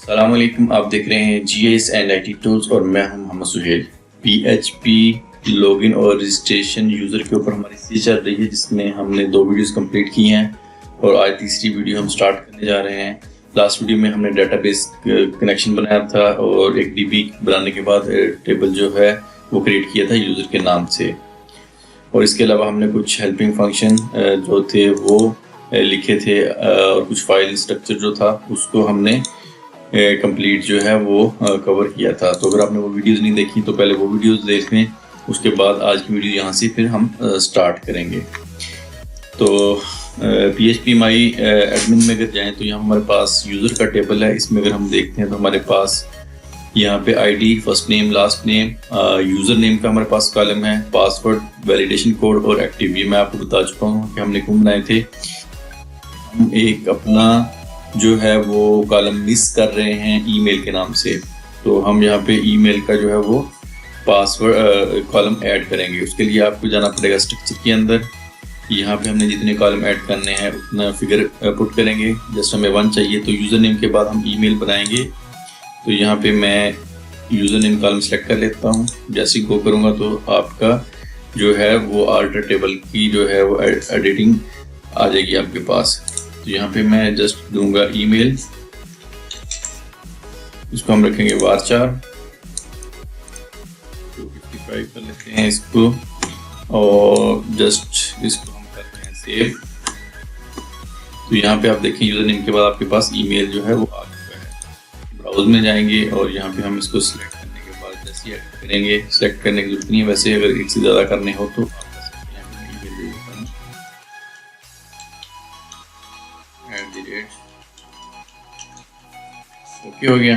अस्सलाम वालेकुम। आप देख रहे हैं GIS एंड IT टूल्स और मैं हूं मोहम्मद सुहेल। PHP लॉगिन और रजिस्ट्रेशन यूज़र के ऊपर हमारी सीरीज चल रही है जिसमें हमने 2 वीडियोस कंप्लीट की हैं और आज तीसरी वीडियो हम स्टार्ट करने जा रहे हैं। लास्ट वीडियो में हमने डेटाबेस कनेक्शन बनाया था और एक DB बनाने के बाद टेबल जो है वो क्रिएट किया था यूज़र के नाम से, और इसके अलावा हमने कुछ हेल्पिंग फंक्शन जो थे वो लिखे थे और कुछ फाइल स्ट्रक्चर जो था उसको हमने कंप्लीट जो है वो कवर किया था। तो अगर आपने वो वीडियोस नहीं देखी तो पहले वो वीडियोस देख लें, उसके बाद आज की वीडियो यहाँ से फिर हम स्टार्ट करेंगे। तो PHP माई एडमिन में अगर जाएं तो यहाँ हमारे पास यूज़र का टेबल है। इसमें अगर हम देखते हैं तो हमारे पास यहाँ पे ID, first name, last name, user name का हमारे पास कॉलम है, पासवर्ड, वैलिडेशन कोड और एक्टिव। ये मैं आपको बता चुका हूँ कि हमने क्यों बनाए थे। हम एक अपना जो है वो कॉलम मिस कर रहे हैं ईमेल के नाम से, तो हम यहाँ पे ईमेल का जो है वो पासवर्ड कॉलम ऐड करेंगे। उसके लिए आपको जाना पड़ेगा स्ट्रक्चर के अंदर। यहाँ पे हमने जितने कॉलम ऐड करने हैं उतना फिगर पुट करेंगे। जस्ट हमें 1 चाहिए तो यूज़र नेम के बाद हम ईमेल बनाएंगे। तो यहाँ पे मैं यूज़र नेम कॉलम सेलेक्ट कर लेता हूँ। जैसे ही गो करूँगा तो आपका जो है वो आल्टर टेबल की जो है वो एडिटिंग आ जाएगी आपके पास। तो यहाँ पे मैं जस्ट दूंगा ईमेल, इसको हम रखेंगे varchar 255 कर लेते हैं इसको, और जस्ट इसको हम करते हैं सेव। तो यहाँ पे आप देखें यूज़र नेम के बाद आपके पास ईमेल जो है वो आ चुका है। ब्राउज में जाएंगे और यहाँ पे हम इसको सिलेक्ट करने के बाद जैसे ऐड करेंगे, सिलेक्ट करने की जरूरत नहीं है, वैसे अगर एक से ज़्यादा करने हो तो ओके हो गया।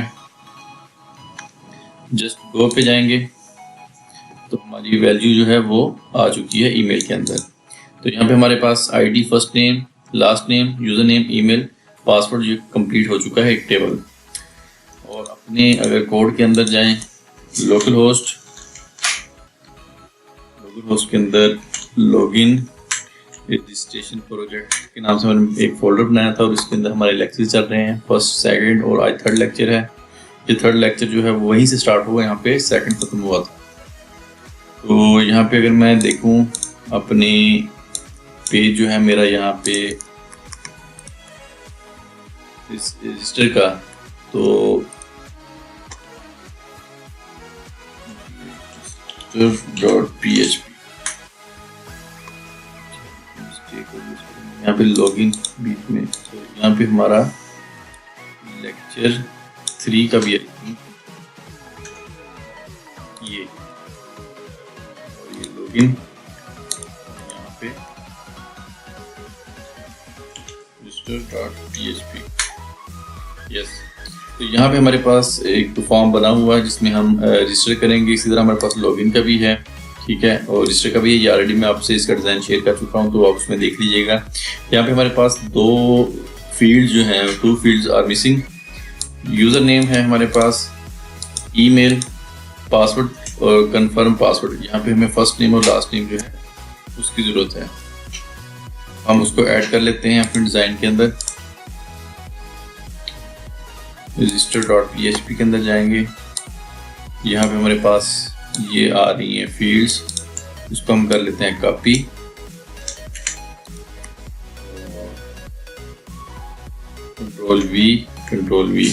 जस्ट गो पे जाएंगे तो हमारी वैल्यू जो है वो आ चुकी है ईमेल के अंदर। तो यहाँ पे हमारे पास ID, first name, last name, user name, email, password ये कंप्लीट हो चुका है एक टेबल। और अपने अगर कोड के अंदर जाएं, लोकल होस्ट के अंदर लॉगिन रजिस्ट्रेशन प्रोजेक्ट के नाम से मैंने एक फोल्डर बनाया था और इसके अंदर हमारे लेक्चर चल रहे हैं। फर्स्ट, सेकंड और आज थर्ड लेक्चर है। ये थर्ड लेक्चर जो है वहीं से स्टार्ट हुआ, यहाँ पे सेकंड खत्म हुआ था। तो यहाँ पे अगर मैं देखूँ अपने पेज जो है मेरा यहाँ पे इस रजिस्टर का, तो .php यहाँ पे लॉगिन बीच में, तो यहाँ पे हमारा लेक्चर 3 का भी है ये, और ये लॉगिन यहाँ पे register.php। यस, तो यहाँ पे हमारे पास एक तो फॉर्म बना हुआ है जिसमें हम रजिस्टर करेंगे। इसी तरह हमारे पास लॉगिन का भी है, ठीक है, और रजिस्टर का भी है। ये ऑलरेडी मैं आपसे इसका डिज़ाइन शेयर कर चुका हूँ तो आप उसमें देख लीजिएगा। यहाँ पे हमारे पास 2 फील्ड जो हैं, 2 fields are missing. Username है हमारे पास, ईमेल, पासवर्ड और कंफर्म पासवर्ड। यहाँ पे हमें फर्स्ट नेम और लास्ट नेम जो है उसकी ज़रूरत है, हम उसको ऐड कर लेते हैं अपने डिज़ाइन के अंदर। register.php के अंदर जाएंगे, यहाँ पे हमारे पास ये आ रही हैं फील्ड्स, इसको हम कर लेते हैं copy. Control V।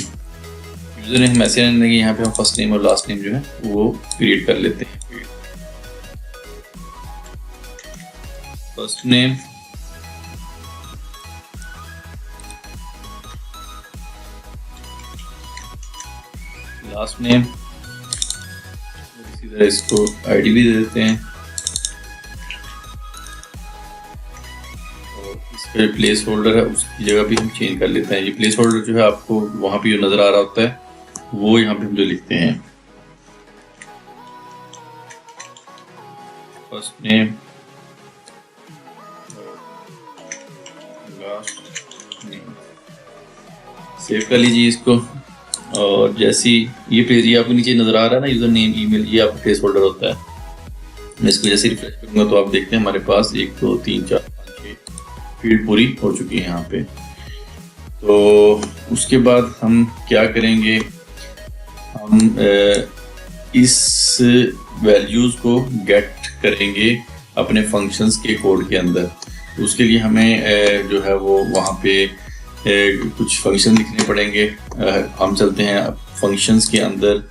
User name ऐसे रहने के यहाँ पे हम फर्स्ट नेम और लास्ट नेम जो है वो क्रिएट कर लेते हैं। फर्स्ट नेम, लास्ट नेम, इसी तरह इसको ID भी दे देते हैं, और इसका जो प्लेस होल्डर है उसकी जगह भी हम चेंज कर लेते हैं। ये प्लेस होल्डर जो है आपको वहाँ पे जो नज़र आ रहा होता है वो यहाँ पे हम जो लिखते हैं first name, last name. Save कर लीजिए इसको, और जैसी ये पेज ये आपको नीचे नजर आ रहा है ना, यूजर नेम, ईमेल, ये आपका प्लेस होल्डर होता है। मैं इसको जैसे रिफ्रेश करूंगा तो आप देखते हैं हमारे पास 1 2 3 4 5 6 फील्ड पूरी हो चुकी है यहाँ पे। तो उसके बाद हम क्या करेंगे, हम इस वैल्यूज़ को गेट करेंगे अपने फंक्शंस के कोड के अंदर। उसके लिए हमें जो है वो वहाँ पे कुछ फंक्शन लिखने पड़ेंगे। हम चलते हैं फंक्शंस के अंदर,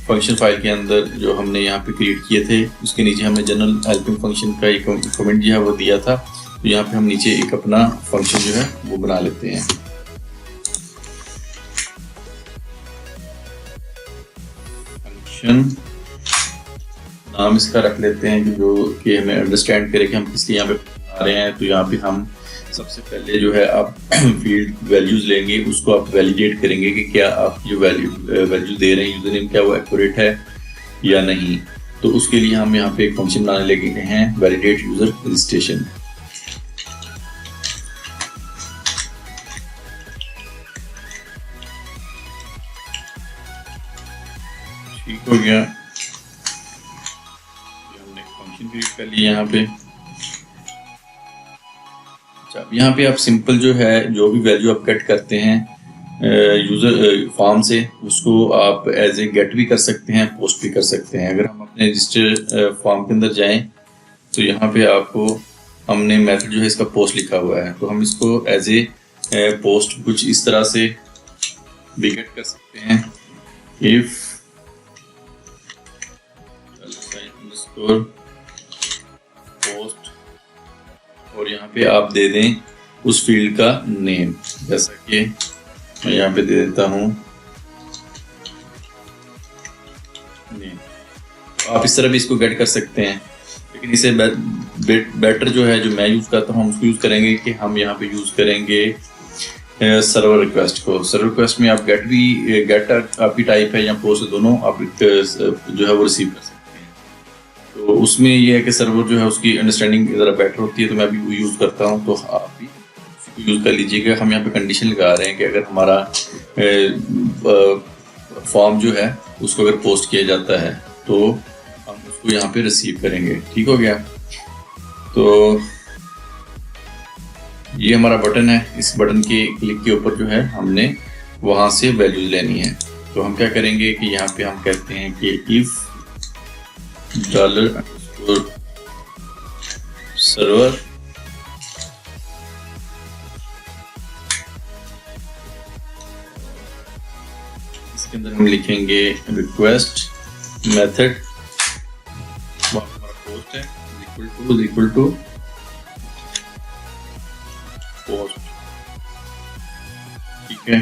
फंक्शन फाइल के अंदर जो हमने यहाँ पे क्रिएट किए थे उसके नीचे हमने जनरल हेल्पिंग फंक्शन का एक कमेंट जो है वो दिया था। तो यहाँ पे हम नीचे एक अपना फंक्शन जो है वो बना लेते हैं। फंक्शन नाम इसका रख लेते हैं जो कि हमें अंडरस्टैंड करे कि हम किस लिए यहाँ पे बना रहे हैं। तो यहाँ पे हम सबसे पहले जो है आप फील्ड वैल्यूज लेंगे, उसको आप वैलिडेट करेंगे कि क्या आप जो वैल्यू दे रहे हैं यूजर नेम क्या वो एक्यूरेट है या नहीं। तो उसके लिए हम यहाँ पे एक फंक्शन बनाने लगे हैं, वैलिडेट यूजर रजिस्ट्रेशन। ठीक हो गया, हमने फंक्शन क्रिएट कर लिया यहाँ पे। यहाँ पे आप सिंपल जो है जो भी वैल्यू आप गेट करते हैं यूजर फॉर्म से, उसको आप एज ए गेट भी कर सकते हैं, पोस्ट भी कर सकते हैं। अगर हम अपने रजिस्टर फॉर्म के अंदर जाएं तो यहाँ पे आपको हमने मेथड जो है इसका पोस्ट लिखा हुआ है, तो हम इसको एज ए पोस्ट कुछ इस तरह से भी गेट कर सकते हैं। इफ पोस्ट और यहाँ पे आप दे दें उस फील्ड का नेम, जैसा कि मैं यहाँ पे दे देता हूँ नेम। तो आप इस तरह भी इसको गेट कर सकते हैं, लेकिन इसे बेटर जो है जो मैं यूज़ करता हूँ हम उसको यूज़ करेंगे कि हम यहाँ पे यूज़ करेंगे सर्वर रिक्वेस्ट को। सर्वर रिक्वेस्ट में आप गेट आपकी टाइप है या पोस्ट, दोनों आप जो है वो रिसीव कर सकते हैं। तो उसमें ये है कि सर्वर जो है उसकी अंडरस्टैंडिंग ज़रा बेटर होती है, तो मैं भी यूज़ करता हूँ, तो आप भी उसको यूज़ कर लीजिएगा। हम यहाँ पे कंडीशन लगा रहे हैं कि अगर हमारा फॉर्म जो है उसको अगर पोस्ट किया जाता है तो हम उसको यहाँ पे रिसीव करेंगे। ठीक हो गया, तो ये हमारा बटन है, इस बटन के क्लिक के ऊपर जो है हमने वहाँ से वैल्यूज लेनी है। तो हम क्या करेंगे कि यहाँ पे हम कहते हैं कि इफ $server इसके अंदर हम लिखेंगे रिक्वेस्ट मेथड हमारा पोस्ट है इक्वल टू पोस्ट। ठीक है,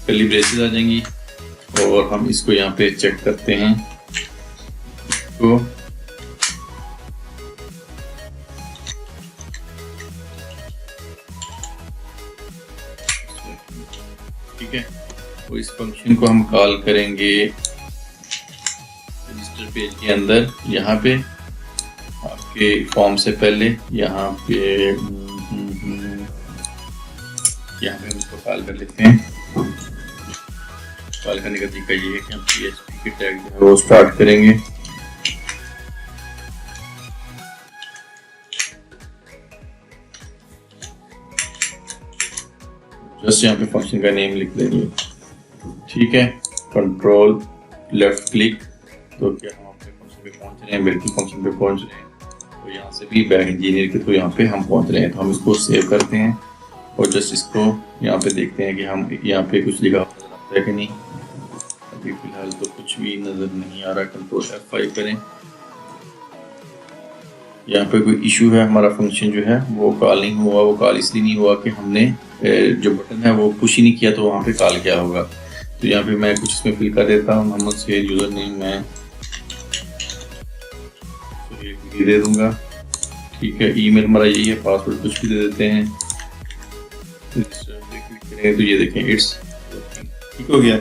कर्ली ब्रेसेस आ जाएंगी और हम इसको यहाँ पे चेक करते हैं तो ठीक है। तो इस फंक्शन को हम कॉल करेंगे रजिस्टर पेज के अंदर। यहाँ पे आपके फॉर्म से पहले यहाँ पे हम इसको कॉल कर लेते हैं। कॉल करने का तरीका ये है कि हम PHP के टैग जो है वो स्टार्ट करेंगे। जस्ट यहाँ पे फंक्शन का नेम लिख लेंगे। ठीक है, कंट्रोल लेफ्ट क्लिक, तो क्या हम अपने फंक्शन पे पहुंच रहे हैं, बिल्कुल फंक्शन पे पहुंच रहे हैं। तो यहाँ से भी बैक इंजीनियर के थ्रू यहाँ पे हम पहुंच रहे हैं। तो हम इसको सेव करते हैं और जस्ट इसको यहाँ पे देखते हैं कि हम यहाँ पे कुछ लिखा हुआ है कि नहीं। अभी फिलहाल तो कुछ भी नजर नहीं आ रहा। कंट्रोल F5 करें। यहाँ पे कोई इशू है, हमारा फंक्शन जो है वो कॉल नहीं हुआ। वो कॉल इसलिए नहीं हुआ कि हमने जो बटन है वो पुश ही नहीं किया, तो वहाँ पे कॉल क्या होगा। तो यहाँ पे मैं कुछ इसमें फिल कर देता हूँ। मोहम्मद सुहेल यूजर नेम मैं सुहेल दे दूंगा। ठीक है, ईमेल हमारा यही है, पासवर्ड कुछ भी दे देते हैं। तो ये देखें इट्स ठीक हो गया,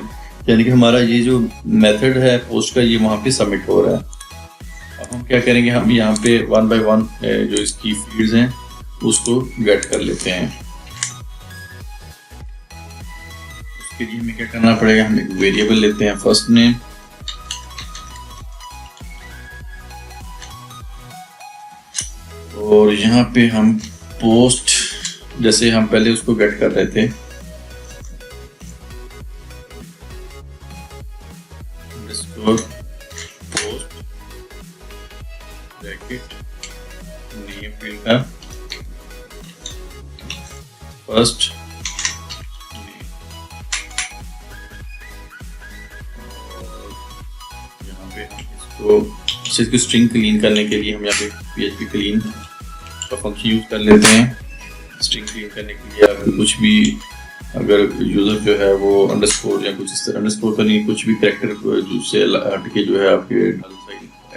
यानी कि हमारा ये जो मेथड है पोस्ट का ये वहाँ पे सबमिट हो रहा है। अब हम क्या करेंगे, हम यहाँ पे 1 by 1 जो इसकी फील्ड्स हैं उसको गेट कर लेते हैं। उसके लिए हमें क्या करना पड़ेगा, हम एक वेरिएबल लेते हैं फर्स्ट नेम, और यहाँ पे हम पोस्ट जैसे हम पहले उसको गेट कर रहे थे, पोस्ट ब्रैकेट नेम फील्ड का फर्स्ट यहाँ पे इसको स्ट्रिंग क्लीन करने के लिए हम यहाँ पे PHP क्लीन का फंक्शन यूज कर लेते हैं। स्ट्रिंग क्लीन करने के लिए अगर कुछ भी, अगर यूजर जो है वो अंडरस्कोर या कुछ इस तरह अंडरस्कोर का नहीं, कुछ भी कैरेक्टर से हट के जो है आपके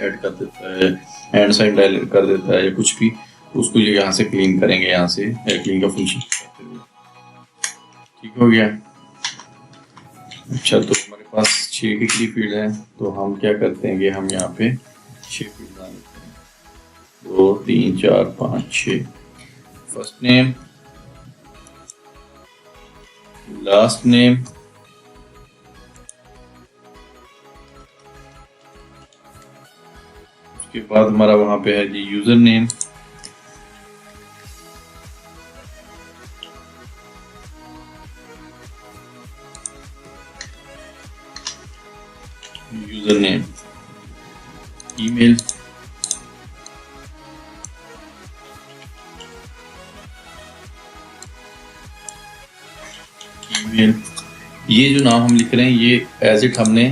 ऐड कर देता है, एंड साइन डायल कर देता है या कुछ भी, उसको ये यहाँ से क्लीन करेंगे, यहाँ से क्लीन का फंक्शन। ठीक हो गया। अच्छा, तो हमारे पास 6 की फील्ड है, तो हम क्या करते हैं कि हम यहाँ पे 6 फील्ड डाल देते हैं, 2 3 4 5 6। फर्स्ट नेम, लास्ट नेम, उसके बाद हमारा वहां पे है जी यूजर नेम, ईमेल, ये जो नाम हम लिख रहे हैं ये एज इट हमने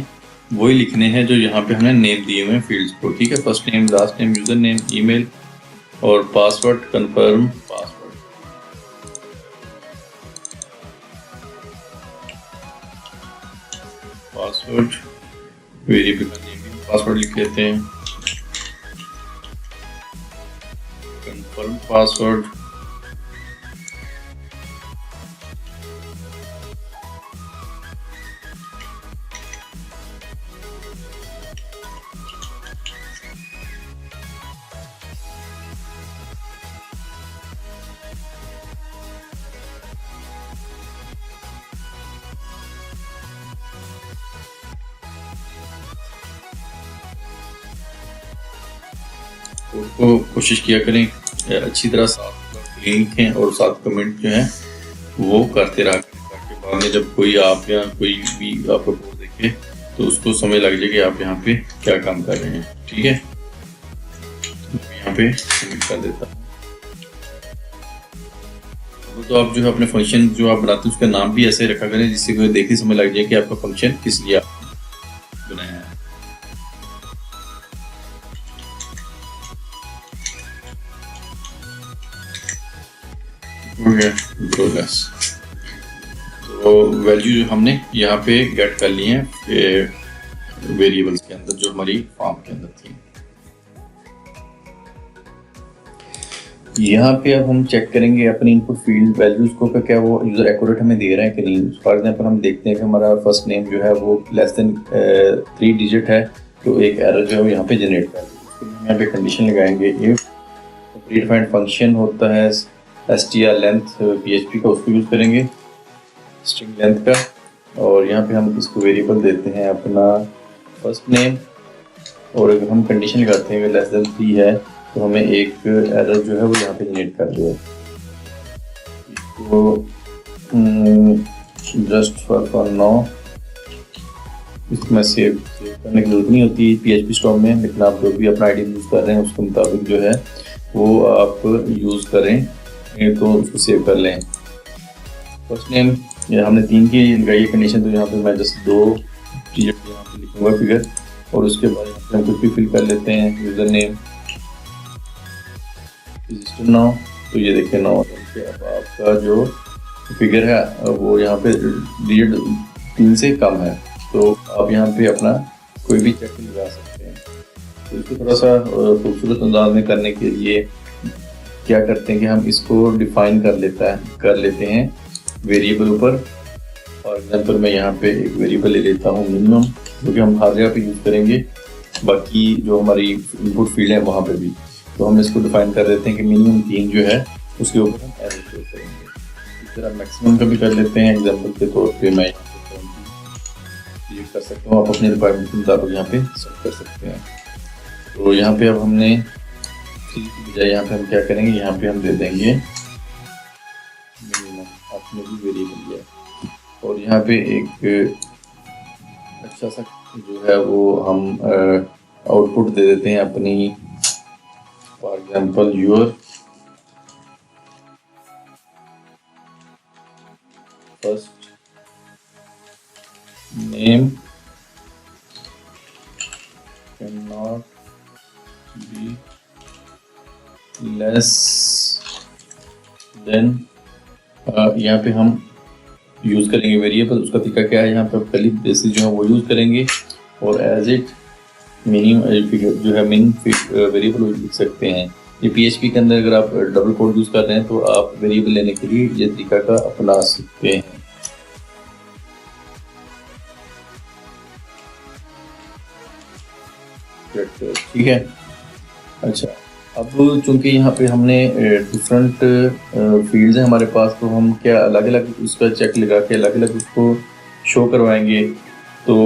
वही लिखने हैं जो यहाँ पे हमने नेम दिए हुए हैं फील्ड्स को। ठीक है, first name, last name, user name, email और password, confirm password. Password variable का नेम पासवर्ड लिख लेते हैं, कंफर्म पासवर्ड, उसको कोशिश किया करें अच्छी तरह साफ लिखें और साथ कमेंट जो है वो करते रहा करें, ताकि बाद में जब कोई आप या कोई भी आपका कोड देखे तो उसको समझ लग जाए कि आप यहाँ पे क्या काम कर रहे हैं। ठीक है, मैं यहाँ पे सबमिट कर देता हूँ। तो आप जो है अपने फंक्शन जो आप बनाते हैं उसका नाम भी ऐसे रखा करें जिससे कोई देखे समझ लग जाए कि आपका फंक्शन किस लिए आपने बनाया है। तो वैल्यू जो हमने यहाँ पे गेट कर ली है वेरिएबल्स के अंदर जो हमारी फॉर्म के अंदर थी। यहाँ पे अब हम चेक करेंगे अपनी इनपुट फील्ड वैल्यूज को क्या वो यूजर एक्यूरेट हमें दे रहे हैं कि नहीं। फॉर एग्जांपल हम देखते हैं कि हमारा फर्स्ट नेम जो है वो लेस देन 3 डिजिट है, तो एक एरर जो है वो यहाँ पे जनरेट कर देगा। हम यहाँ पे कंडीशन लगाएंगे इफ प्रीडिफाइंड फंक्शन होता है str लेंथ PHP का, उसको यूज करेंगे स्ट्रिंग लेंथ का, और यहाँ पे हम इसको वेरिएबल देते हैं अपना फर्स्ट नेम, और अगर हम कंडीशन लगाते हैं लेस देन 3 है तो हमें एक एरर जो है वो यहाँ पे जनरेट कर दिया। तो जस्ट फॉर नाउ इसको मैं सेव करने की जरूरत नहीं होती PHP स्टॉक में, लेकिन आप जो भी अपना आईडी यूज कर रहे हैं उसके मुताबिक जो है वो आप यूज करें, तो उसको सेव कर लें। फर्स्ट नेम हमने 3 की लगाई कंडीशन, तो यहाँ पे मैं जस्ट 2 डिजिट यहाँ पे लिखूंगा फिगर, और उसके बाद हम कुछ भी फिल कर लेते हैं यूजर नेम रजिस्टर नाउ। तो ये देखिए नाउ अब आपका जो फिगर है वो यहाँ पे डिजिट 3 से कम है, तो आप यहाँ पे अपना कोई भी चेक लगा सकते हैं। तो इसको थोड़ा सा खूबसूरत अंदाज में करने के लिए क्या करते हैं कि हम इसको डिफाइन कर लेते हैं वेरिएबल ऊपर। फॉर एग्जांपल मैं यहाँ पे एक वेरिएबल ले लेता हूँ मिनिमम, जो कि हम हर जगह पे यूज करेंगे, बाकी जो हमारी इनपुट फील्ड है वहाँ पे भी। तो हम इसको डिफाइन कर देते हैं कि मिनिमम 3 जो है उसके ऊपर हम एरर शो करेंगे। इस तरह मैक्सिमम का भी कर लेते हैं। एग्जाम्पल के तौर पर मैं ये कर सकता हूँ, आप अपने रिक्वायरमेंट के मुताबिक यहाँ पे सेट कर सकते हैं। तो यहाँ पे अब हमने 3 की बजाय यहाँ पे हम क्या करेंगे, यहाँ पे हम दे देंगे में भी वेरिएबल लिया है। और यहाँ पे एक अच्छा सा जो है वो हम आउटपुट दे देते हैं अपनी, for example your first name can not be less then, यहाँ पे हम यूज़ करेंगे वेरिएबल। उसका तरीका क्या है, यहाँ पे पहली बेसिस जो है वो यूज़ करेंगे और एज इट मिनिमम जो है मिन वेरिएबल लिख सकते हैं। ये PHP के अंदर अगर आप डबल कोड यूज़ कर रहे हैं तो आप वेरिएबल लेने के लिए ये तरीका का अपना सकते हैं। ठीक है। अच्छा, अब चूंकि यहाँ पे हमने डिफरेंट फील्ड्स हैं हमारे पास, तो हम क्या अलग अलग उसका चेक लगा के अलग अलग उसको शो करवाएंगे। तो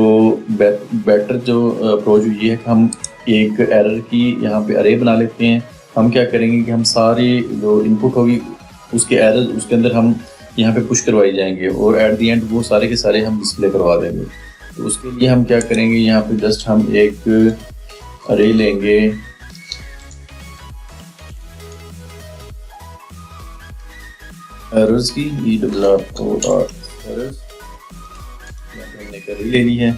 बेटर जो अप्रोच ये है कि हम एक एरर की यहाँ पे अरे बना लेते हैं। हम क्या करेंगे कि हम सारी जो इनपुट होगी उसके एरर उसके अंदर हम यहाँ पे पुश करवाई जाएंगे और एट द एंड वो सारे के सारे हम डिस्प्ले करवा देंगे। तो उसके लिए हम क्या करेंगे, यहाँ पे जस्ट हम एक अरे लेंगे, एरर्स की एरर्स हमने कर ले ली है।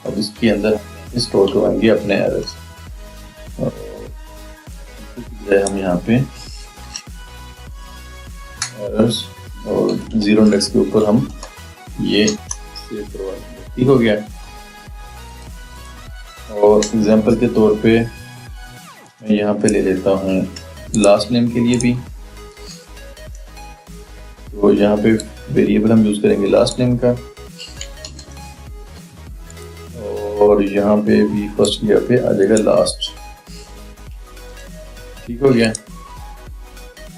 अब इसके अंदर स्टोर करवाएंगे अपने एरर्स। हम यहाँ पे एरर्स और जीरो इंडेक्स के ऊपर हम ये सेव करवाएंगे। ठीक हो गया। और एग्जांपल के तौर पे मैं यहाँ पे ले लेता हूँ लास्ट नेम के लिए भी। तो यहाँ पे वेरिएबल हम यूज करेंगे लास्ट नेम का और यहाँ पे भी फर्स्ट ईयर पे आ जाएगा लास्ट। ठीक हो गया।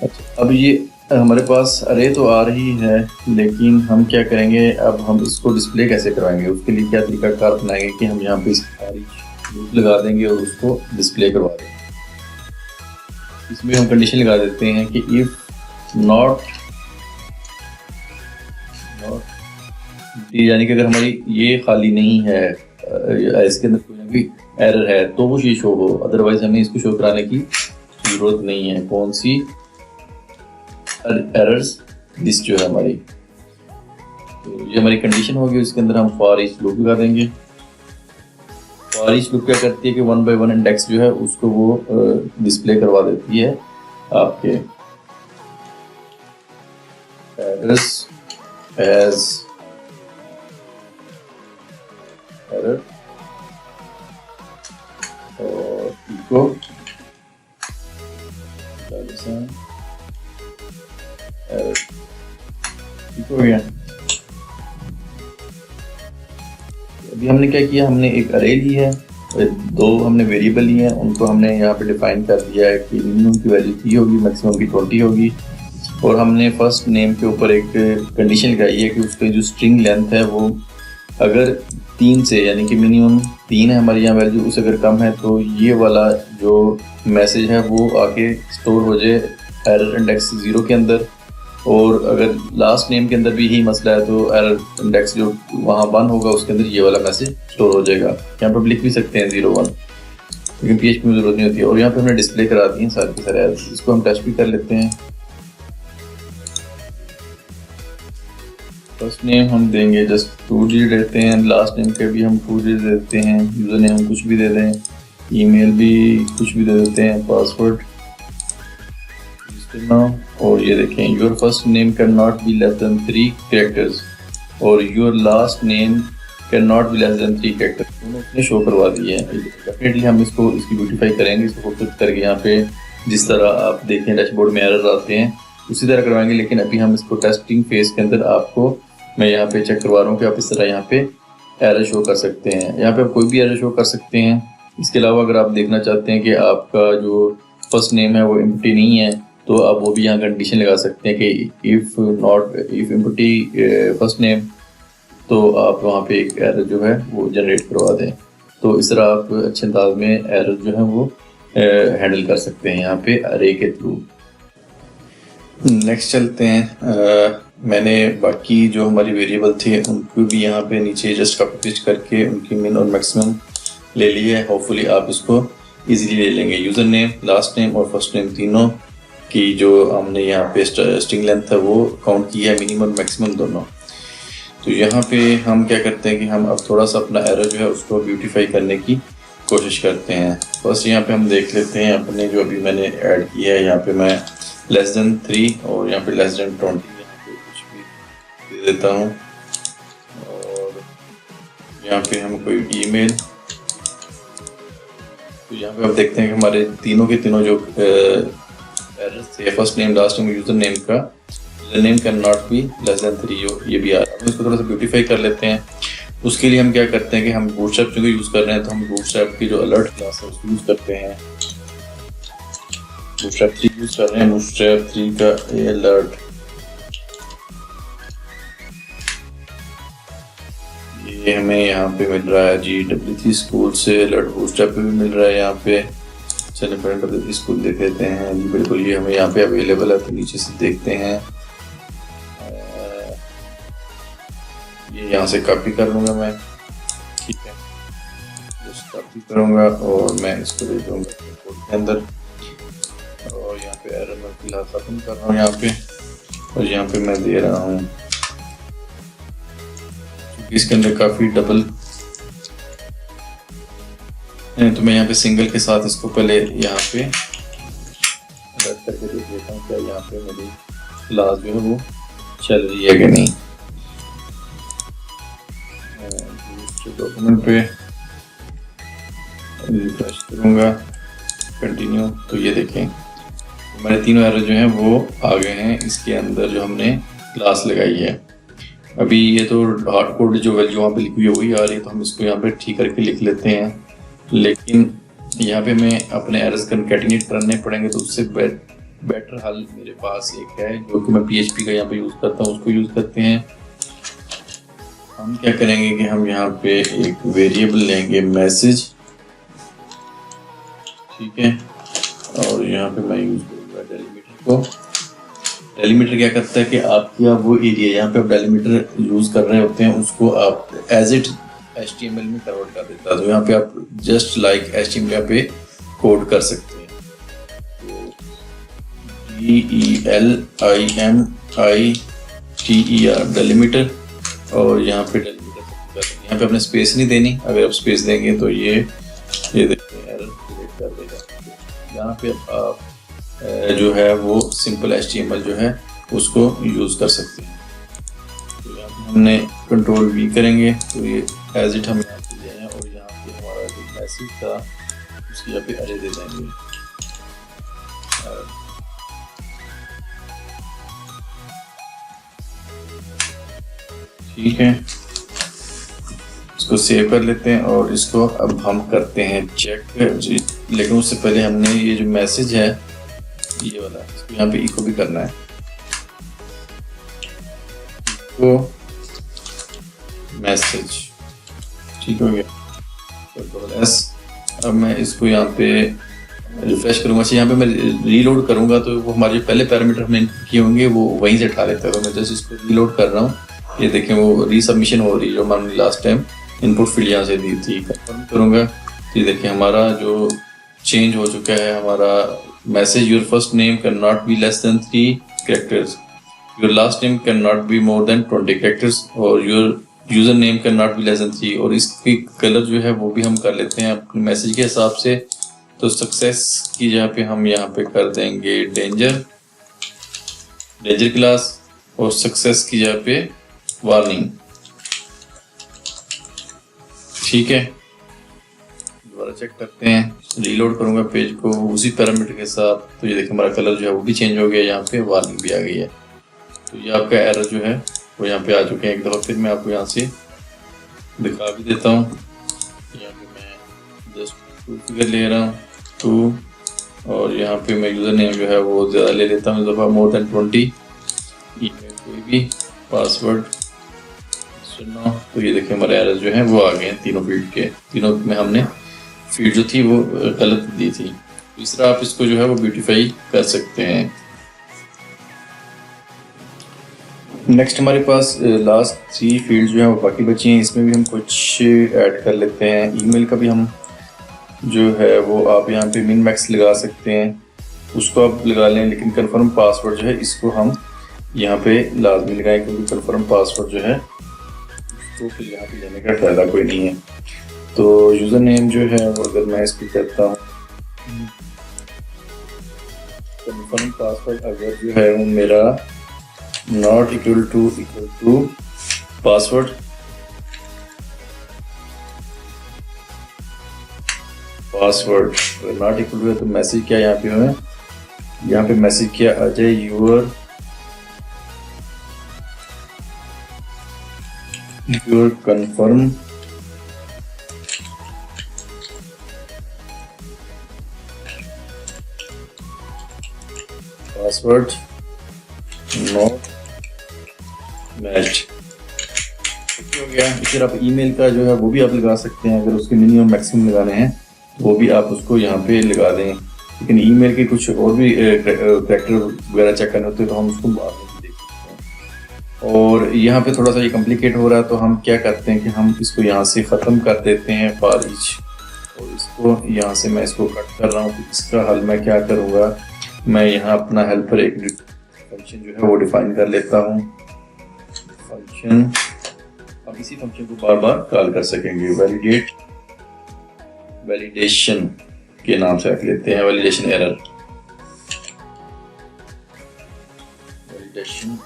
अच्छा, अब ये हमारे पास अरे तो आ रही है, लेकिन हम क्या करेंगे, अब हम इसको डिस्प्ले कैसे करवाएंगे। उसके लिए क्या तरीका कार अपनाएंगे कि हम यहाँ पे सारी लूप लगा देंगे और उसको डिस्प्ले करवा देंगे। इसमें हम कंडीशन लगा देते हैं कि इफ नॉट यानी कि अगर हमारी ये खाली नहीं है, इसके अंदर कोई ना कोई एरर है तो वो ये शो हो, अदरवाइज हमें इसको शो कराने की जरूरत नहीं है। कौन सी एरर्स लिस्ट जो है हमारी, तो ये हमारी कंडीशन होगी। उसके अंदर हम फॉर ईच लूप लगा देंगे। फॉर ईच लूप क्या करती है कि 1 by 1 इंडेक्स जो है उसको वो डिस्प्ले करवा देती है आपके एरर्स एज एरर और इको एरर। ठीक हो गया। अभी हमने क्या किया, हमने एक अरे ली है, दो हमने वेरिएबल लिए हैं, उनको हमने यहाँ पे डिफाइन कर दिया है कि मिनिमम की वैल्यू 3 होगी, मैक्सिमम की 20 होगी। और हमने फर्स्ट नेम के ऊपर एक कंडीशन लगाई है कि उसकी जो स्ट्रिंग लेंथ है वो अगर 3 से, यानी कि मिनिमम 3 है हमारी यहाँ वैल्यू, उससे अगर कम है तो ये वाला जो मैसेज है वो आके स्टोर हो जाए एरर इंडेक्स 0 के अंदर। और अगर लास्ट नेम के अंदर भी यही मसला है तो एरर इंडेक्स जो वहाँ 1 होगा उसके अंदर ये वाला मैसेज स्टोर हो जाएगा। यहाँ पर लिख भी सकते हैं 0 1, लेकिन PHP में जरूरत नहीं होती है। और यहाँ पे हमने डिस्प्ले करा दी है सारे के सारे एरर्स। इसको हम टेस्ट भी कर लेते हैं। फर्स्ट नेम हम देंगे जस्ट 2 डिजिट देते हैं, लास्ट नेम के भी हम 2 डिजिट देते हैं, यूजर नेम हम कुछ भी दे दें, ईमेल भी कुछ भी दे देते हैं, पासवर्ड। और ये देखें, your first name can not be less than 3 characters और your last name can not be less than 3 characters, दोनों उसने शो करवा दिए हैं। डेफिनेटली हम इसको इसकी ब्यूटीफाई करेंगे, इसको खूबसूरत करके यहाँ पे जिस तरह आप देखें डैशबोर्ड में एरर आते हैं उसी तरह करवाएंगे। लेकिन अभी हम इसको टेस्टिंग फेज के अंदर आपको मैं यहाँ पे चेक करवा रहा हूँ कि आप इस तरह यहाँ पे एरर शो कर सकते हैं। यहाँ पे आप कोई भी एरर शो कर सकते हैं। इसके अलावा अगर आप देखना चाहते हैं कि आपका जो फर्स्ट नेम है वो एम्प्टी नहीं है तो आप वो भी यहाँ कंडीशन लगा सकते हैं कि इफ एम्प्टी फर्स्ट नेम, तो आप वहाँ पे एक एरर जो है वो जनरेट करवा दें। तो इस तरह आप अच्छे अंदाज में एरर जो है वो हैंडल कर सकते हैं यहाँ पे अरे के थ्रू। नेक्स्ट चलते हैं मैंने बाकी जो हमारी वेरिएबल थे उनको भी यहाँ पे नीचे जस्ट कॉपी पेस्ट करके उनकी मिन और मैक्सिमम ले लिए। होपफुली आप इसको इजीली ले लेंगे। यूज़र नेम, लास्ट नेम और फर्स्ट नेम तीनों की जो हमने यहाँ पे स्ट्रिंग लेंथ है वो काउंट की है, मिनिमम और मैक्सिमम दोनों। तो यहाँ पे हम क्या करते हैं कि हम अब थोड़ा सा अपना एरर जो है उसको ब्यूटीफाई करने की कोशिश करते हैं। बस यहाँ पे हम देख लेते हैं अपने जो अभी मैंने ऐड किया है, यहाँ पे मैं <3 और यहाँ पे <20 यहाँ पे कुछ भी दे देता हूँ। और यहाँ पे हम कोई ईमेल, तो यहाँ पे आप देखते हैं कि हमारे तीनों के तीनों जो एरर थे, first name, last name, user name का, user name can not be <3 ये भी आ रहा है। इसको थोड़ा सा ब्यूटीफाई कर लेते हैं। उसके लिए हम क्या करते हैं कि हम बूटस्ट्रैप जो यूज़ कर रहे हैं, तो हम बूटस्ट्रैप की जो अलर्ट क्लास है उसको यूज़ करते हैं। बूटस्ट्रैप 3 यूज़ कर रहे हैं, बूटस्ट्रैप 3 का अलर्ट, ये हमें यहाँ पे मिल रहा है GW3 स्कूल से। अलर्ट बूटस्ट्रैप पे भी मिल रहा है यहाँ पे। चलिए W3 स्कूल देख लेते हैं जी, बिल्कुल ये हमें यहाँ पे अवेलेबल है। तो नीचे से देखते हैं, ये यहाँ से कॉपी कर लूँगा मैं, ठीक है, जस्ट कॉपी करूँगा और मैं इसको दे दूँगा कोड के अंदर। और यहाँ पे एरर मैं फिलहाल खत्म कर रहा हूँ यहाँ पे, और यहाँ पे मैं दे रहा हूँ क्योंकि इसके अंदर काफ़ी डबल है, तो मैं यहाँ पे सिंगल के साथ इसको पहले यहाँ पे रख करके देख लेता हूँ क्या यहाँ पे मेरी क्लास जो है वो चल रही है कि नहीं। डॉक्यूमेंट पे रिफ्रेश करूँगा, कंटिन्यू, तो ये देखें हमारे तीनों एरर जो हैं वो आ गए हैं इसके अंदर जो हमने क्लास लगाई है। अभी ये तो हार्ड कोड जो वैल्यू वहाँ पे लिखी हुई है वही आ रही है, तो हम इसको यहाँ पे ठीक करके लिख लेते हैं। लेकिन यहाँ पे मैं अपने एरर्स कंकैटिनेट करने पड़ेंगे, तो उससे बेटर हल मेरे पास एक है जो कि मैं PHP का यहाँ पे यूज़ करता हूँ, उसको यूज़ करते हैं। हम क्या करेंगे कि हम यहाँ पे एक वेरिएबल लेंगे मैसेज, ठीक है, और यहाँ पे मैं यूज़ करूँगा डेलीमीटर को। डेलीमीटर क्या करता है कि आपका वो एरिया यहाँ पे आप डेलीमीटर यूज़ कर रहे होते हैं उसको आप एज इट HTML में कन्वर्ट कर देता है। तो यहाँ पे आप जस्ट लाइक HTML यहाँ पे कोड कर सकते हैं। DELIMITER डेलीमीटर, और यहाँ पे डेलीमीटर यहाँ पे अपने स्पेस नहीं देनी। अगर आप स्पेस देंगे तो ये देखते हैं एरर क्रिएट कर देगा। यहाँ पे आप जो है वो सिंपल HTML जो है उसको यूज़ कर सकते हैं। तो यहाँ पे हमने Ctrl+V करेंगे तो ये एज इट हम यहाँ पे ले आए, और यहाँ पे हमारा जो मैसेज था उसकी यहाँ पे अरे दे देंगे। ठीक है, इसको सेव कर लेते हैं और इसको अब हम करते हैं चेक। लेकिन उससे पहले हमने ये जो मैसेज है ये वाला, इसको यहाँ पे इको भी करना है। इको मैसेज, ठीक हो गया, Ctrl+S। अब मैं इसको यहाँ पे रिफ्रेश करूँगा। अच्छा, यहाँ पे मैं रीलोड करूँगा तो वो हमारे जो पहले पैरामीटर हमने इनपुट किए होंगे वो वहीं से उठा लेता है। तो मैं जस्ट इसको रीलोड कर रहा हूँ, ये देखें वो रीसबमिशन हो रही है जो हमने लास्ट टाइम इनपुट फील्ड यहाँ से दी थी। कंफर्म करूँगा तो ये देखें हमारा जो चेंज हो चुका है। हमारा message, your first name can not be <3 characters, your last name can not be more than 20 characters, और your user name can not be <3। और इसकी कलर जो है वो भी हम कर लेते हैं अपने मैसेज के हिसाब से। तो सक्सेस की जगह पे हम यहाँ पे कर देंगे डेंजर क्लास, और सक्सेस की जगह पे वार्निंग, ठीक है। दोबारा चेक करते हैं, रीलोड करूँगा पेज को उसी पैरामीटर के साथ। तो ये देखिए हमारा कलर जो है वो भी चेंज हो गया, यहाँ पे वार्निंग भी आ गई है। तो ये आपका एरर जो है वो यहाँ पे आ चुके हैं। एक दफ़ा फिर मैं आपको यहाँ से दिखा भी देता हूँ। यहाँ पे मैं जस्ट 2 फिगर ले रहा हूँ 2, और यहाँ पे मैं यूज़र नेम जो है वो ज़्यादा ले लेता हूँ, इस दफ़ा मोर देन 20, ईमेल कोई भी, पासवर्ड सुनो। तो ये देखिए हमारे एरर जो है वो आ गए हैं तीनों फील्ड के। तीनों में हमने फील्ड जो थी वो गलत दी थी। इस तरह आप इसको जो है वो ब्यूटीफाई कर सकते हैं। नेक्स्ट हमारे पास लास्ट 3 फील्ड जो हैं वो बाकी बची हैं, इसमें भी हम कुछ ऐड कर लेते हैं। ईमेल का भी हम जो है वो आप यहाँ पे मिन मैक्स लगा सकते हैं, उसको आप लगा लें, लेकिन कंफर्म पासवर्ड जो है इसको हम यहाँ पे लाजमी लगाएं, क्योंकि कंफर्म पासवर्ड जो है उसको फिर यहाँ पे लेने का फ़ायदा कोई नहीं है। तो यूज़र नेम जो है वो अगर मैं इसको कहता हूँ कंफर्म पासवर्ड, अगर जो है वो मेरा not equal to password not equal to है तो मैसेज क्या यहाँ पे है, यहाँ पे मैसेज किया Ajay your confirm password not matched हो गया। फिर आप ईमेल का जो है वो भी आप लगा सकते हैं, अगर उसके मिनिमम मैक्सिमम लगाने हैं वो भी आप उसको यहाँ पे लगा दें, लेकिन ईमेल के कुछ और भी कैरेक्टर वगैरह चेक करने होते हैं तो हम उसको बाद में देख सकते हैं। और यहाँ पे थोड़ा सा ये कॉम्प्लिकेट हो रहा है, तो हम क्या करते हैं कि हम इसको यहाँ से ख़त्म कर देते हैं फॉर ईच, और इसको यहाँ से मैं इसको कट कर रहा हूँ। तो इसका हल मैं क्या करूँगा, मैं यहाँ अपना हेल्पर एक फंक्शन जो है वो डिफाइन कर लेता हूँ। फंक्शन, अब इसी फंक्शन को बार बार कॉल कर सकेंगे। वैलिडेशन के नाम से रख लेते हैं, वैलिडेशन एरर, वैलिडेशन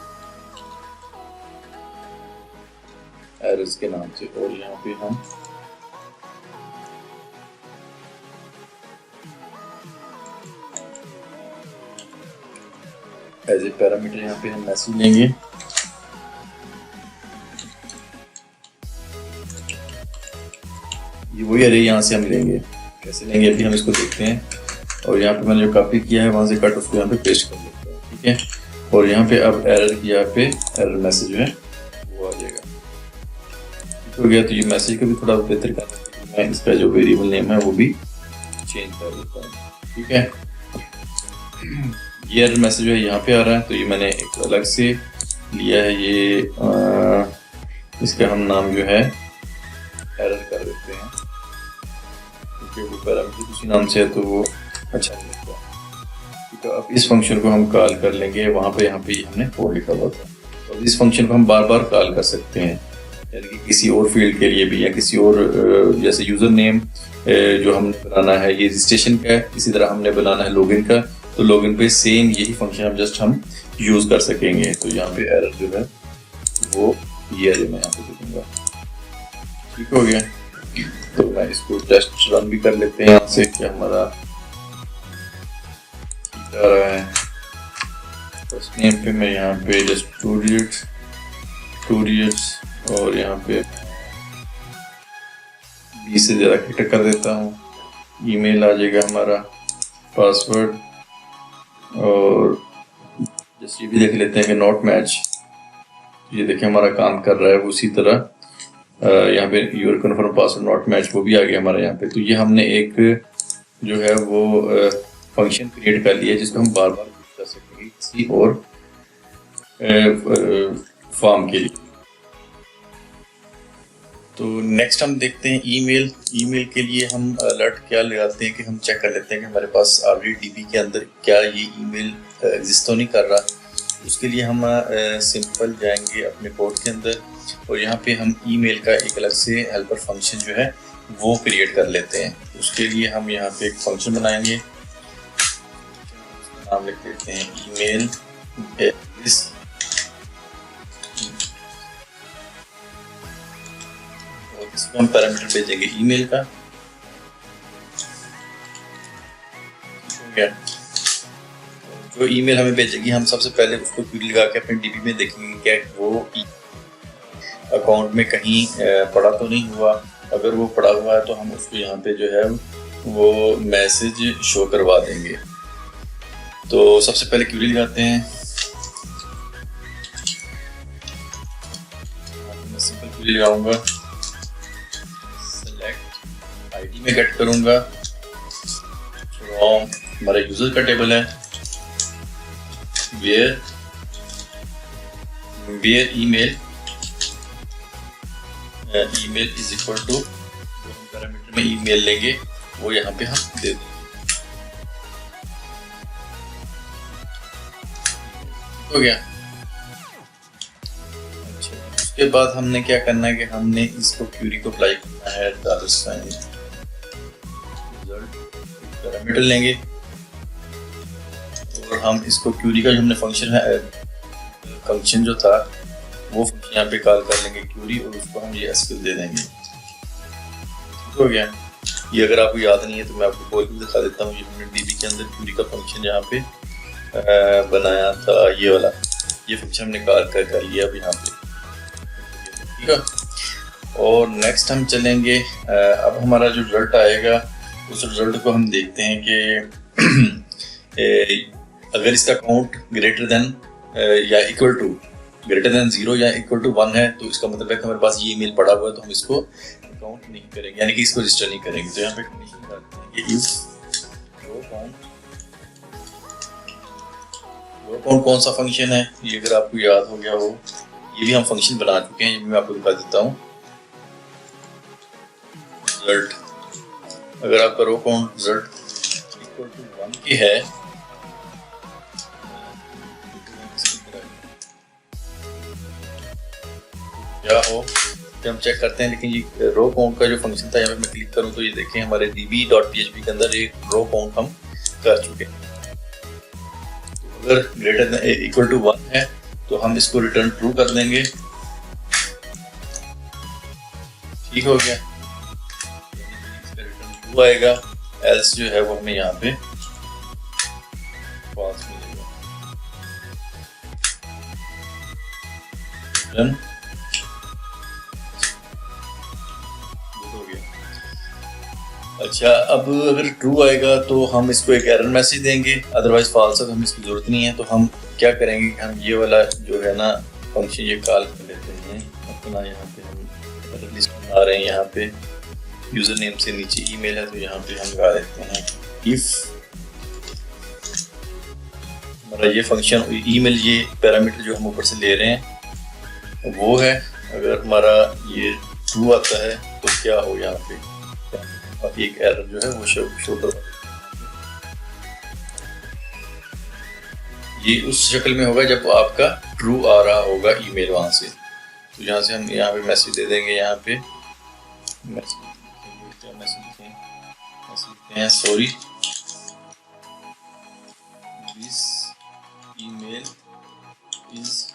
एरर्स के नाम से। और यहाँ पे हम एज ए पैरामीटर यहाँ पे हम मैसेज लेंगे। ये वही अरे यहाँ से हम लेंगे, कैसे लेंगे अभी हम इसको देखते हैं। और यहाँ पे मैंने जो कॉपी किया है वहाँ से कट उसको यहाँ पे पेस्ट कर देता हूँ, ठीक है। और यहाँ पे अब एरर की यहाँ पे एरर मैसेज जो है वो आ जाएगा, ठीक हो गया। तो ये मैसेज को भी थोड़ा बेहतर करना है, मैं इसका जो वेरिएबल नेम है वो भी चेंज कर देता हूँ, ठीक है। ये एरर मैसेज जो है यहाँ पे आ रहा है, तो ये मैंने एक अलग से लिया है। ये इसका हम नाम जो है एरर कर देते हैं, क्योंकि वो पैरामीटर उसी नाम से है तो वो अच्छा नहीं लगता। ठीक है, अब इस फंक्शन को हम कॉल कर लेंगे। वहाँ पे यहाँ पे हमने कोड लिखा हुआ था, और इस फंक्शन को हम बार बार कॉल कर सकते हैं, यानी कि किसी और फील्ड के लिए भी, या किसी और जैसे यूज़र नेम जो हमने बनाना है ये रजिस्ट्रेशन का है, इसी तरह हमने बनाना है लॉगिन का, तो लॉगिन पे सेम यही फंक्शन हम यूज़ कर सकेंगे। तो यहाँ पे एरर जो है वो ये है जो मैं यहाँ पे देखूँगा, ठीक हो गया। तो मैं इसको टेस्ट रन भी कर लेते हैं यहाँ से, क्या हमारा ठीक आ रहा है। फर्स्ट नेम पे मैं यहाँ पे जस्ट 2 digits और यहाँ पे 20 से ज़्यादा कैरेक्टर कर देता हूँ। ईमेल आ जाएगा हमारा, पासवर्ड, और जस्ट ये भी देख लेते हैं कि नॉट मैच, ये देखिए हमारा काम कर रहा है। उसी तरह यहाँ पे your confirm password not match वो भी आ गया हमारा यहाँ पे। तो ये हमने एक जो है वो फंक्शन क्रिएट कर लिया जिसको हम बार बार यूज कर सकेंगे किसी और फॉर्म के लिए। तो नेक्स्ट हम देखते हैं ईमेल। ईमेल के लिए हम अलर्ट क्या लगाते हैं कि हम चेक कर लेते हैं कि हमारे पास ऑलरेडी डीबी के अंदर क्या ये ईमेल एग्जिस्ट तो नहीं कर रहा। उसके लिए हम सिंपल जाएंगे अपने कोड के अंदर, और यहाँ पे हम ईमेल का एक अलग से हेल्पर फंक्शन जो है वो क्रिएट कर लेते हैं। उसके लिए हम यहाँ पे एक फंक्शन बनाएंगे, नाम लिख देते हैं ईमेल एड्रेस, और इसको हम पैरामीटर भेजेंगे ईमेल का, हो गया। जो ईमेल हमें भेजेगी हम सबसे पहले उसको क्वेरी लगा के अपने डीबी में देखेंगे क्या वो अकाउंट में कहीं पड़ा तो नहीं हुआ। अगर वो पड़ा हुआ है तो हम उसको यहाँ पे जो है वो मैसेज शो करवा देंगे। तो सबसे पहले क्वेरी लगाते हैं, मैं सिंपल क्वेरी लगाऊंगा, सेलेक्ट आईडी में गेट करूंगा फ्रॉम, हमारा यूजर का टेबल है, where where email email is equal to, जो हम पैरामीटर में ईमेल लेंगे वो यहाँ पे हम दे देंगे। हो गया। अच्छा, उसके बाद हमने क्या करना है कि हमने इसको क्यूरी को अप्लाई करना है, रिजल्ट पैरामीटर लेंगे और हम इसको क्यूरी का जो हमने फंक्शन जो था वो फंक्शन यहाँ पे कॉल कर लेंगे क्यूरी, और उसको हम ये एसक्यूएल दे देंगे। हो गया। ये अगर आपको याद नहीं है तो मैं आपको बोल के दिखा देता हूँ। ये हमने डीबी के अंदर क्यूरी का फंक्शन यहाँ पे बनाया था, ये वाला, ये फंक्शन हमने कॉल कर लिया अब यहाँ पे, ठीक है। और नेक्स्ट हम चलेंगे, अब हमारा जो रिजल्ट आएगा उस रिजल्ट को हम देखते हैं कि अगर इसका काउंट ग्रेटर देन या इक्वल टू ग्रेटर देन 0 या इक्वल टू 1 है तो इसका मतलब है कि हमारे पास ये ईमेल पड़ा हुआ है, तो हम इसको काउंट नहीं करेंगे, यानी कि इसको रजिस्टर नहीं करेंगे। तो यहाँ पे कंडीशन डालते हैं कि इफ रो काउंट कौन सा फंक्शन है, ये अगर आपको याद हो गया हो, ये भी हम फंक्शन बना चुके हैं, ये भी मैं आपको दिखा देता हूँ। रिजल्ट, अगर आपका row count result equal to 1 की है क्या हो, जब हम चेक करते हैं। लेकिन ये रो काउंट का जो फंक्शन था, यहाँ पे मैं क्लिक करूँ तो ये देखें हमारे db.php के अंदर एक रो काउंट हम कर चुके हैं। तो अगर ग्रेटर देन इक्वल टू 1 है तो हम इसको रिटर्न ट्रू कर देंगे, ठीक हो गया। इसका रिटर्न ट्रू आएगा, एल्स जो है वो हमें यहाँ पे फॉल्स मिलेगा। रिटर्न अच्छा, अब अगर ट्रू आएगा तो हम इसको एक एरर मैसेज देंगे, अदरवाइज फॉल्स है तो हमें इसकी जरूरत नहीं है। तो हम क्या करेंगे कि हम ये वाला जो है ना फंक्शन ये कॉल कर लेते हैं अपना, यहाँ पे हम एरर लिस्ट बना रहे हैं, यहाँ पे यूजर नेम से नीचे ईमेल है तो यहाँ पे हम लगा देते हैं इफ हमारा ये फंक्शन ईमेल, ये पैरामीटर जो हम ऊपर से ले रहे हैं वो है, अगर हमारा ये ट्रू आता है तो क्या हो, यहाँ पे एक एरर जो है वो शो करवा, ये उस शक्ल में होगा जब आपका ट्रू आ रहा होगा ईमेल वहां से। तो यहाँ से हम यहाँ पे मैसेज दे देंगे, यहाँ पे मैसेज लिखते हैं sorry this email is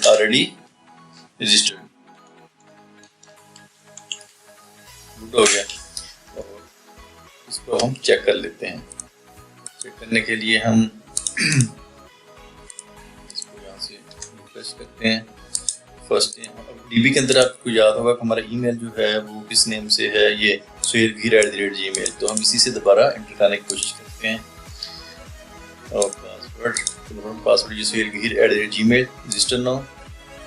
already registered, हो गया। और इसको हम चेक कर लेते हैं। चेक करने के लिए हम इसको यहाँ से रिफ्रेश करते हैं। फर्स्ट डीबी के अंदर आपको याद होगा कि हमारा ईमेल जो है वो किस नेम से है, ये suhailgir@gmail, तो हम इसी से दोबारा एंटर करने की कोशिश करते हैं। और पासवर्ड ये suhailgir@gmail रजिस्टर नाउ।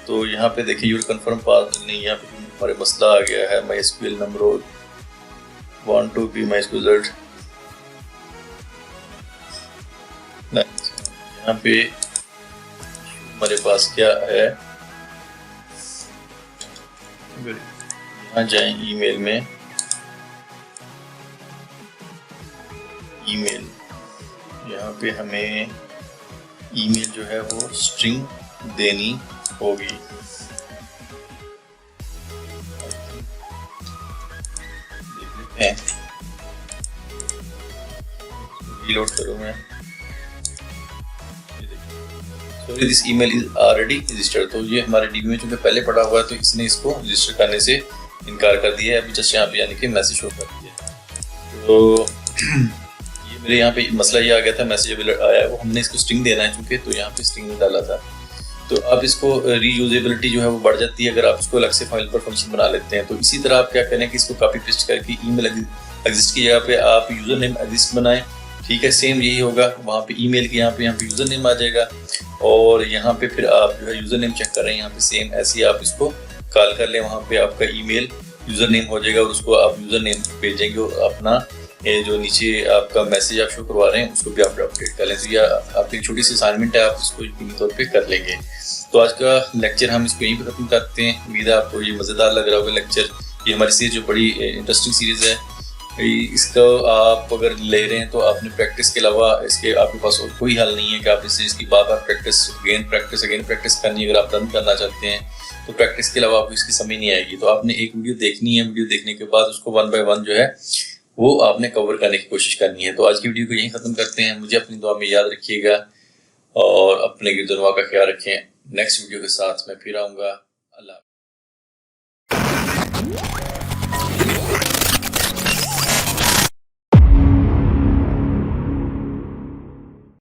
तो यहाँ पे देखिए यूर कन्फर्म पासवर्ड नहीं, यहाँ पे हमारे मसला आ गया है, MySQL number want to be MySQL result। यहाँ पे हमारे पास क्या है, यहाँ जाएं ईमेल में, ईमेल यहाँ पे हमें ईमेल जो है वो स्ट्रिंग देनी होगी। रीलोड करूँ मैं, sorry this email is already registered. तो ये हमारे डीबी में चूंकि पहले पड़ा हुआ है तो इसने इसको रजिस्टर करने से इनकार कर दिया है। अभी जस्ट यहाँ पे यानी कि मैसेज शो कर दिया। तो ये मेरे यहाँ पे मसला ये आ गया था, मैसेज आया है वो हमने इसको स्ट्रिंग देना है चूंकि, तो यहाँ पे स्ट्रिंग में डाला था। तो अब इसको रीयूजेबिलिटी जो है वो बढ़ जाती है अगर आप इसको अलग से फाइल पर फंक्शन बना लेते हैं। तो इसी तरह आप क्या करें कि इसको कॉपी पेस्ट करके ईमेल एग्जिस्ट की जगह पे आप यूजर नेम एग्जिस्ट बनाएं, ठीक है। सेम यही होगा, वहाँ पे ईमेल के यहाँ पे यूजर नेम आ जाएगा, और यहाँ पे फिर आप जो है यूजर नेम चेक कर रहे हैं, यहाँ पे सेम ऐसे ही आप इसको कॉल कर लें, वहाँ पे आपका ईमेल यूजर नेम हो जाएगा और उसको आप यूजर नेम भेजेंगे और अपना जो नीचे आपका मैसेज आप शो करवा रहे हैं उसको भी आप अपडेट कर लें। तो यह आपकी छोटी सी असाइनमेंट है, आप इसको यकीनी तौर पे कर लेंगे। तो आज का लेक्चर हम इसको यहीं पर खत्म करते हैं। उम्मीद है आपको ये मज़ेदार लग रहा होगा लेक्चर। ये हमारी सीरीज जो बड़ी इंटरेस्टिंग सीरीज़ है, इसको आप अगर ले रहे हैं तो आपने प्रैक्टिस के अलावा इसके आपके पास और कोई हल नहीं है कि आप इस चीज़ की बार बार प्रैक्टिस अगेन प्रैक्टिस करनी है। अगर आप रन करना चाहते हैं तो प्रैक्टिस के अलावा आपको इसकी समझ नहीं आएगी। तो आपने एक वीडियो देखनी है, वीडियो देखने के बाद उसको 1 बाय 1 जो है वो आपने कवर करने की कोशिश करनी है। तो आज की वीडियो को यहीं ख़त्म करते हैं। मुझे अपनी दुआ में याद रखिएगा और अपने गिरदुनवा का ख्याल रखें। नेक्स्ट वीडियो के साथ मैं फिर आऊँगा। अल्लाह।